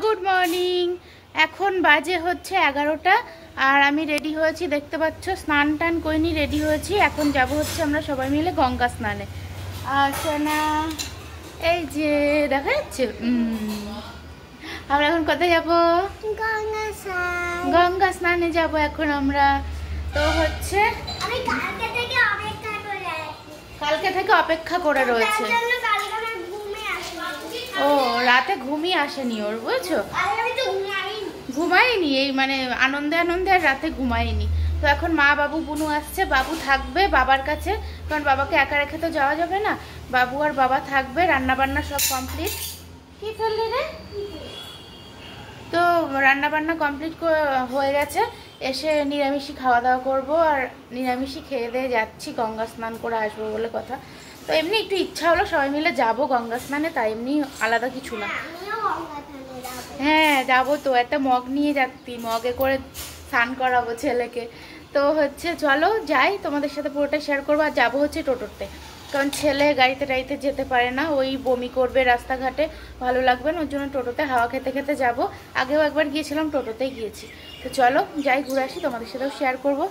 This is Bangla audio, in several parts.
Good morning. এখন বাজে হচ্ছে 11টা আর আমি রেডি হয়েছি, দেখতে পাচ্ছ। স্নান টান করিনি, রেডি হয়েছি। এখন যাব হচ্ছে আমরা সবাই মিলে গঙ্গা স্নানে। আচ্ছা না, এই যে দেখা যাচ্ছে। আমরা এখন কোথায় যাব? গঙ্গা স্নানে যাব এখন আমরা। তো হচ্ছে কালকে থেকে অপেক্ষা করে রয়েছে। ও রাতে ঘুমিয়ে আসেনি ওর, বুঝছো? ঘুমায়নি, এই মানে আনন্দে আনন্দে আর রাতে ঘুমায়নি। তো এখন মা বাবু বুনু আসছে, বাবু থাকবে বাবার কাছে, কারণ বাবাকে একা রেখে তো যাওয়া যাবে না। বাবু আর বাবা থাকবে, রান্না বান্না সব কমপ্লিট। কি ফেললি রে? তো রান্না বান্না কমপ্লিট হয়ে গেছে। এসে নিরামিষই খাওয়া দাওয়া করবো, আর নিরামিষই খেয়ে দিয়ে যাচ্ছি, গঙ্গা স্নান করে আসবো বলে কথা। তো এমনি একটু ইচ্ছা হলো সবাই মিলে যাবো গঙ্গা স্নানে, তাই এমনি আলাদা কিছু না। হ্যাঁ যাবো তো, একটা মগ নিয়ে যাচ্ছি, মগে করে স্নান করাবো ছেলেকে। তো হচ্ছে চলো যাই, তোমাদের সাথে পুরোটা শেয়ার করবো। আর যাবো হচ্ছে টোটোতে, কারণ ছেলে গাড়িতে টাড়িতে যেতে পারে না, ওই বমি করবে রাস্তাঘাটে, ভালো লাগবে না। ওর জন্য টোটোতে হাওয়া খেতে খেতে যাবো। আগেও একবার গিয়েছিলাম, টোটোতেই গিয়েছি। তো চলো যাই, ঘুরে আসি, তোমাদের সাথেও শেয়ার করবো।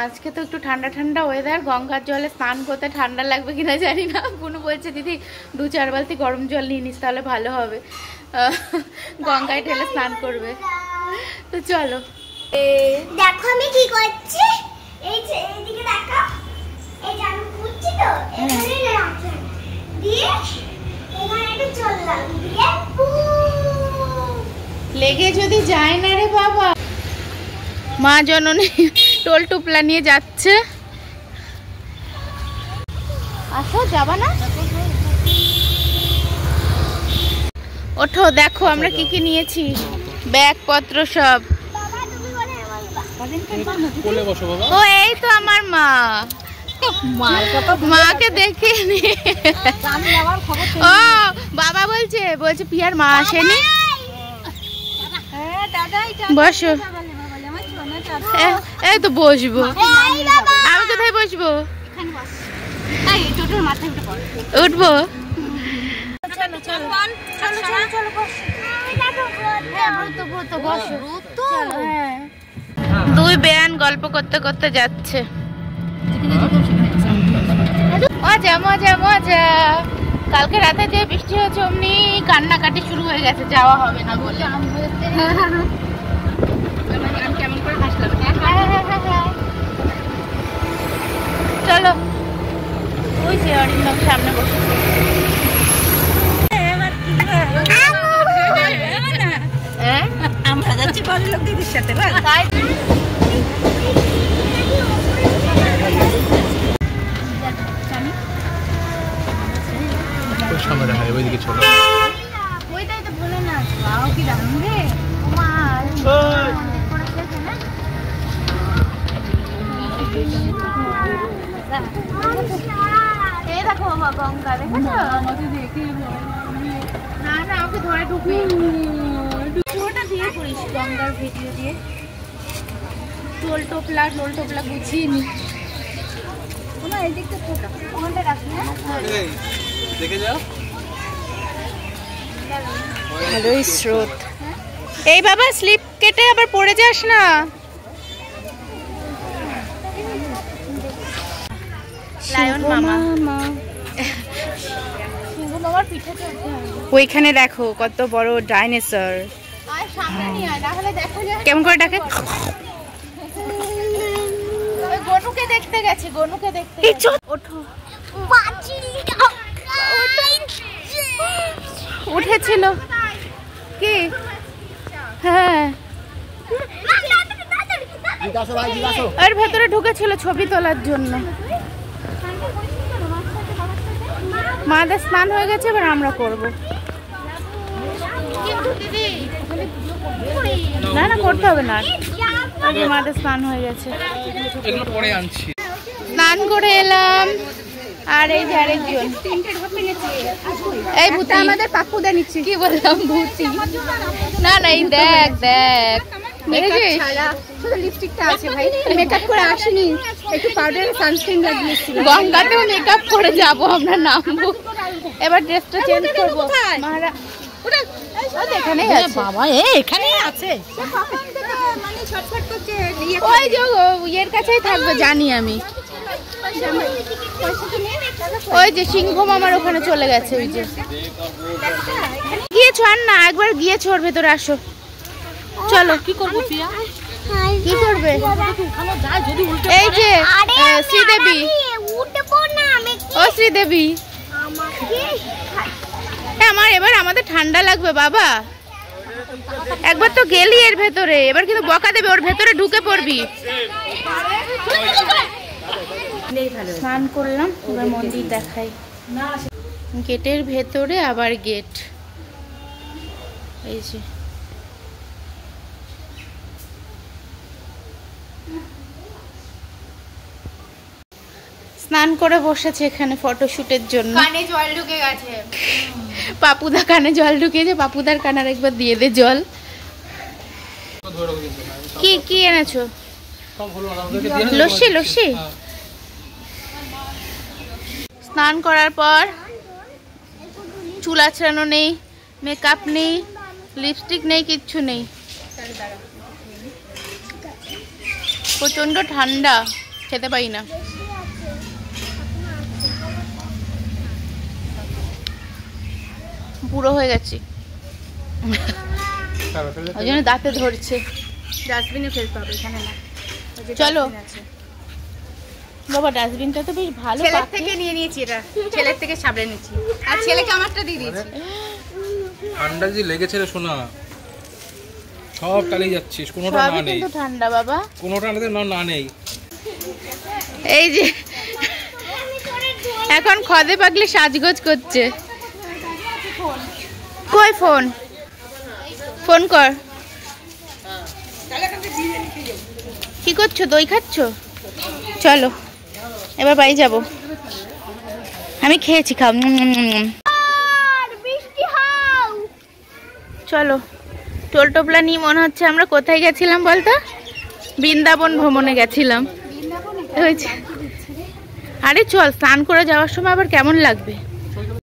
আজকে তো একটু ঠান্ডা ঠান্ডা ওয়েদার, গঙ্গার জলে স্নান করতে ঠান্ডা লাগবে কিনা জানি না। বুনু বলছে দিদি 2-4 বালতি গরম জল নিয়ে নিস, তাহলে ভালো হবে। গঙ্গায় ঢেলে স্নান করবে। তো চলো। দেখো আমি কি করছি, এই যে এইদিকে দেখো, এই যে আমি ঘুরছি তো, এখানে রাখছি দিয়ে এখানে একটু চললাম দিয়ে লেগে যদি যায় না রে বাবা। মা জননী টোল টুপলা নিয়ে যাচ্ছে। আসো, যাবা না? ওঠো, দেখো আমরা কি কি নিয়েছি, ব্যাগপত্র সব। ও এই তো আমার মা, মাকে দেখে নি। ও বাবা বলছে পিয়ার মা আসেনি। বসো, এই তো বসবো। আমি কোথায় বসবো? উঠবো? দুই বেয়ান গল্প করতে করতে যাচ্ছে। মজা মজা মজা। কালকে রাতে যে বৃষ্টি হয়েছে, অমনি কান্নাকাটি শুরু হয়ে গেছে, যাওয়া হবে না বলে। কেমন করে হাসলাম। চলো, ওই যে অরিন্দম সামনে বসে। আমরা যাচ্ছি বাড়ির লোক দিদির সাথে। ওইটাই তো বলে না, কি দারুণ রে। এই দেখো বাবা গঙ্গা, দেখেছো? না না, আমাকে ধরে ঢুকবি, পুরোটা দিয়ে করিস গঙ্গার ভিডিও দিয়ে। টোল টোপলা গুছিয়ে নি। এই দিকটা ওখানটা রাখি। দেখে যাও, ভালোই স্রোত। এই বাবা স্লিপ কেটে আবার পড়ে যাস না। ওইখানে দেখো কত বড় ডাইনোসর। কেমন করে ডাকে? গনুকে দেখতে গেছে, গনুকে দেখতে। ওঠো, উঠেছিল কি? হ্যাঁ, আর ভেতরে ঢুকেছিল ছবি তোলার জন্য। মাদের স্নান হয়ে গেছে, এবার আমরা করবো। না না, করতে হবে না, মাদের স্নান হয়ে গেছে। স্নান করে এলাম। আর এই যে আরেকজন, এই ভূতি আমাদের পাপ্পুদা নিচ্ছে। কি বললাম ভূতি? না না, এই দেখ দেখ, লিপস্টিকটা আছে ভাই, মেকআপ করে আসিনি, একটু পাউডার সানস্ক্রিন লাগিয়েছি। গঙ্গাতেও মেকআপ করে যাব আমরা, নামবো। এবার ড্রেসটা চেঞ্জ করবো। এখানেই আছে বাবা, এখানেই আছে। ওই যে ইয়ের কাছেই থাকবে জানি আমি। ওই যে সিংহ মামার ওখানে চলে গেছে। ওই যে গিয়ে ছড় না, একবার গিয়ে ছড় ভেতরে আসো। চলো। কি করবো প্রিয়া? কি করবে? এই যে শ্রীদেবী, ও শ্রীদেবী, আমার এবার আমাদের ঠান্ডা লাগবে বাবা। একবার তো গেলি এর ভেতরে, এবার কিন্তু বকা দেবে, ওর ভেতরে ঢুকে পড়বি। স্নান করলাম, এবার মন্দির দেখাই। গেটের ভেতরে আবার গেট। এই যে স্নান করে বসেছে এখানে ফটোশুটের জন্য। কানে জল ঢুকে গেছে, পাপুদা কানে জল ঢুকিয়েছে। পাপুদার কানার একবার দিয়ে দে জল। কি কি এনেছো? লস্যি। লস্যি। স্নান করার পর চুল আঁচড়ানো নেই, মেকআপ নেই, লিপস্টিক নেই, কিচ্ছু নেই। প্রচন্ড ঠান্ডা, খেতে পারি না। পুরো হয়ে গেছি, ওই জন্য দাঁতে ধরছে। ডাস্টবিনে ফেলতে হবে, এখানে না। চলো বাবা, ডাস্টবিনটা তো বেশ ভালো। ছেলের থেকে নিয়ে নিয়েছি, এটা ছেলের থেকে সাবড়ে নিয়েছি, আর ছেলেকে আমারটা দিয়ে দিয়েছি। ঠান্ডা যে লেগেছে রে সোনা, সব টালিয়ে যাচ্ছিস, কোনোটা না নেই। কিন্তু ঠান্ডা বাবা, কোনোটা না নেই। এই যে এখন খদে পাগলে সাজগোজ করছে। কই ফোন? ফোন কর। কি করছো? দই খাচ্ছ? চলো এবার বাড়ি যাবো। আমি খেয়েছি, খাও। চলো। টোল টোপলা নিয়ে মনে হচ্ছে আমরা কোথায় গেছিলাম বলতো? বৃন্দাবন ভ্রমণে গেছিলাম। আরে চল, স্নান করে যাওয়ার সময় আবার কেমন লাগবে।